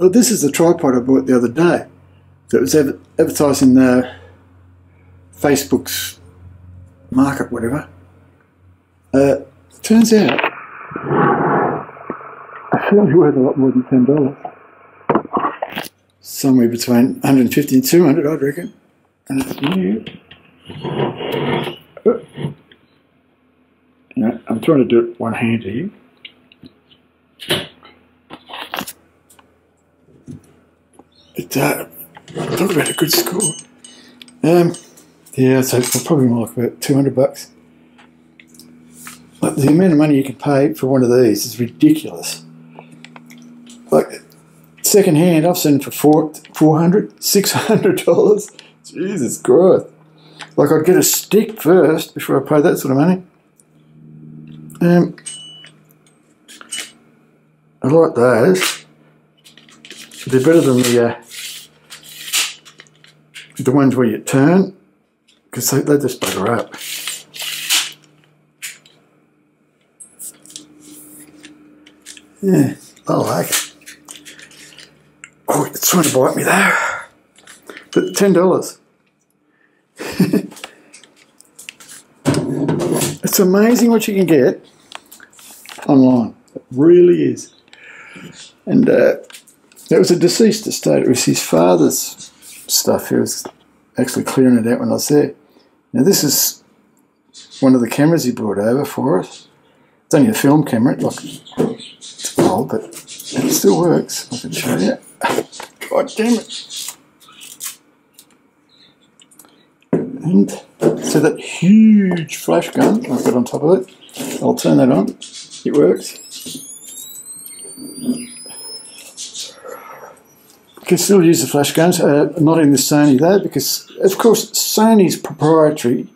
Well, this is the tripod I bought the other day. That was advertising Facebook's market, whatever. Turns out it's only worth a lot more than $10. Somewhere between 150 and 200, I'd reckon. And it's new. I'm trying to do it one-handed here. Talk about a good score. Yeah, so it's probably more like about $200. But the amount of money you can pay for one of these is ridiculous. Like, second hand, I've seen them for $400, $600. Jesus Christ. Like, I'd get a stick first before I pay that sort of money. I like those. They're better than the ones where you turn, because they just bugger up. Yeah, I like it. Oh, it's trying to bite me there. But $10. It's amazing what you can get online. It really is. And it was a deceased estate. It was his father's stuff. He was actually clearing it out when I was there. Now this is one of the cameras he brought over for us. It's only a film camera. It's old, but it still works. I can show you. God damn it. And so that huge flash gun I've got on top of it, I'll turn that on. It works. You can still use the flash guns, not in the Sony though, because of course Sony's proprietary,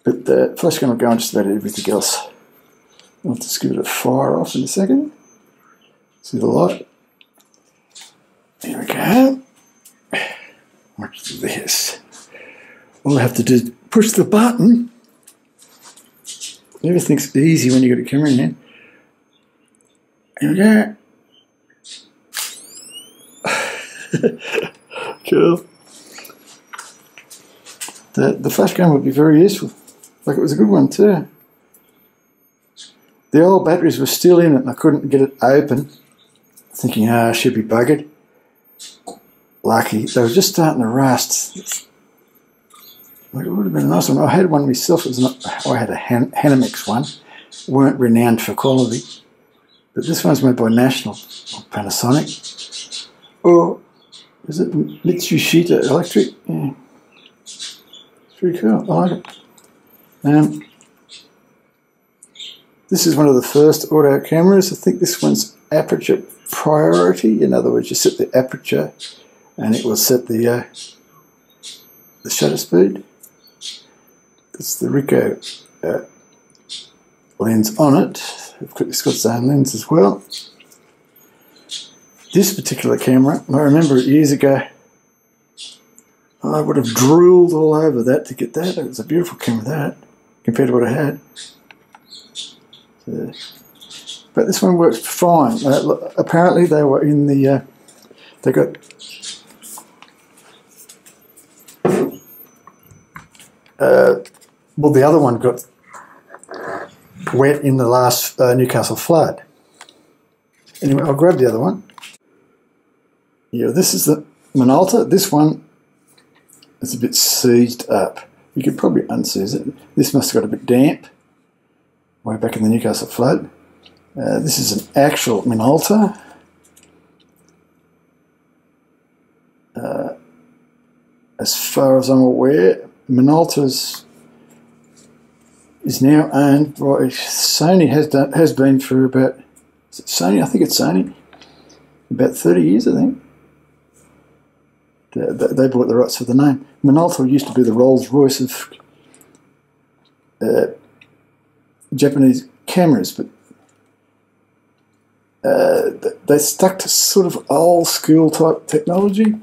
but the flash gun will go on just about everything else. I'll just give it a fire off in a second. See the light? There we go. Watch this. All I have to do is push the button. Everything's easy when you've got a camera in hand. Here we go. Cool. The flash gun would be very useful. Like, it was a good one too. The old batteries were still in it and I couldn't get it open. Thinking, I should be buggered. Lucky. They were just starting to rust. Like, it would have been a nice one. I had one myself. It was not, I had a Hanimex one. Weren't renowned for quality. But this one's made by National, or Panasonic. Or is it Mitsushita Electric? Yeah. It's pretty cool. I like it. This is one of the first auto cameras. I think this one's aperture priority. In other words, you set the aperture and it will set the shutter speed. It's the Ricoh lens on it. It's got its own lens as well. This particular camera, I remember years ago, I would have drooled all over that to get that. It was a beautiful camera, that, compared to what I had. So, but this one works fine. Apparently they were in the, they got well, the other one got wet in the last Newcastle flood. Anyway, I'll grab the other one. Yeah, this is the Minolta. This one is a bit seized up. You could probably unseize it. This must have got a bit damp way back in the Newcastle flood. This is an actual Minolta. As far as I'm aware, Minolta's is now owned by Sony. Has been for about, is it Sony? I think it's Sony. About 30 years, I think. They bought the rights for the name. Minolta used to be the Rolls Royce of Japanese cameras, but they stuck to sort of old school type technology,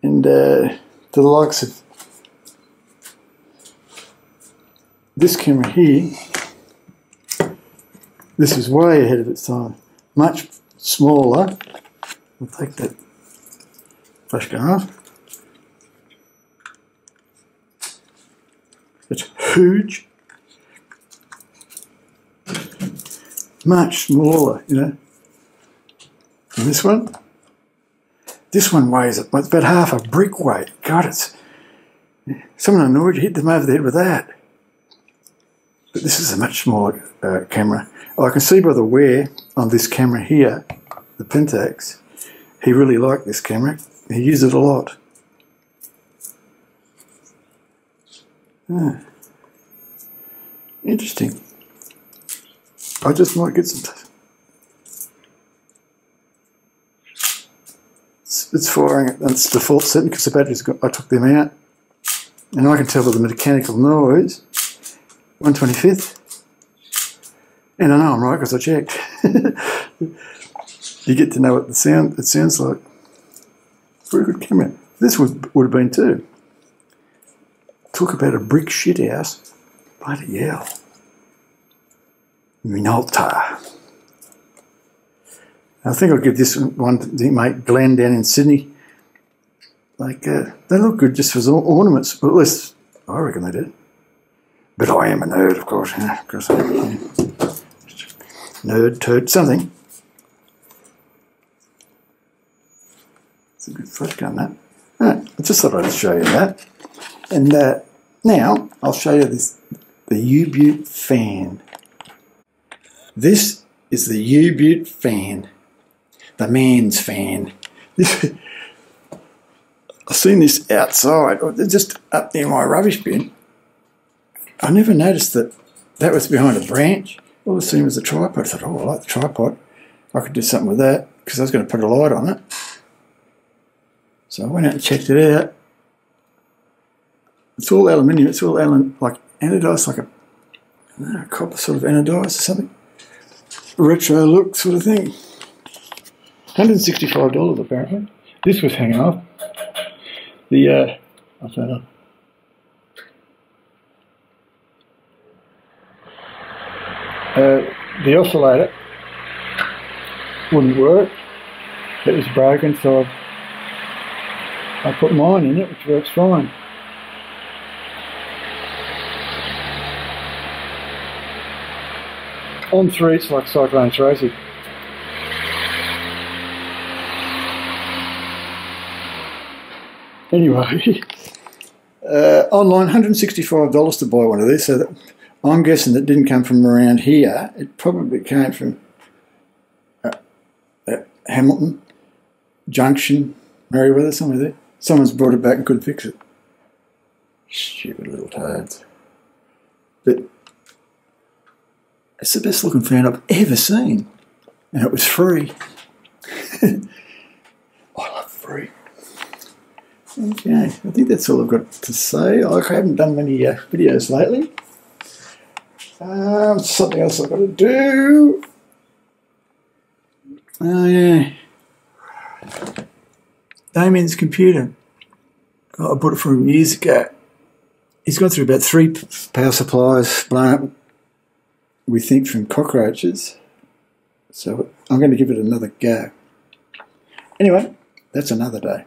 and to the likes of this camera here. This is way ahead of its time. much smaller. We'll take that flash gun off. It's huge. Much smaller, you know. And this one? This one weighs about half a brick weight. God, it's... Someone annoyed you, hit them over the head with that. But this is a much smaller camera. Oh, I can see by the wear on this camera here, the Pentax, he really liked this camera. He used it a lot. Ah. Interesting. I just might get some... It's firing at its default setting because the batteries I took them out. And I can tell by the mechanical noise, 125th. And I know I'm right because I checked. You get to know what it sounds like. Very good camera. This would have been too. Talk about a brick shit house. Bloody hell. Minolta. I think I'll give this one to the mate Glenn down in Sydney. Like, they look good just as ornaments, but at least I reckon they do. But I am a nerd, of course. Because I am nerd, turd, something. It's a good flash gun, that. Right, I just thought I'd show you that. And now I'll show you the U-Butte fan. This is the U-Butte fan. The man's fan. I've seen this outside, or just up near my rubbish bin. I never noticed that was behind a branch. All I seen was a tripod. I thought, oh, I like the tripod. I could do something with that because I was going to put a light on it. So I went out and checked it out. It's all aluminium. It's all like anodized, like a copper sort of anodized or something. Retro look sort of thing. $165 apparently. This was hanging off. I don't know. The oscillator wouldn't work. It was broken, so I put mine in it, which works fine. On 3, it's like Cyclone Tracy. Anyway, online $165 to buy one of these, so that I'm guessing that didn't come from around here. It probably came from Hamilton, Junction, Merriweather, somewhere there. Someone's brought it back and couldn't fix it. Stupid little toads. But it's the best looking fan I've ever seen. And it was free. I love free. Okay, I think that's all I've got to say. I haven't done many videos lately. Something else I've got to do. Oh yeah. Damien's computer. I bought it from him years ago. He's gone through about 3 power supplies blown up, we think, from cockroaches. So I'm going to give it another go. Anyway, that's another day.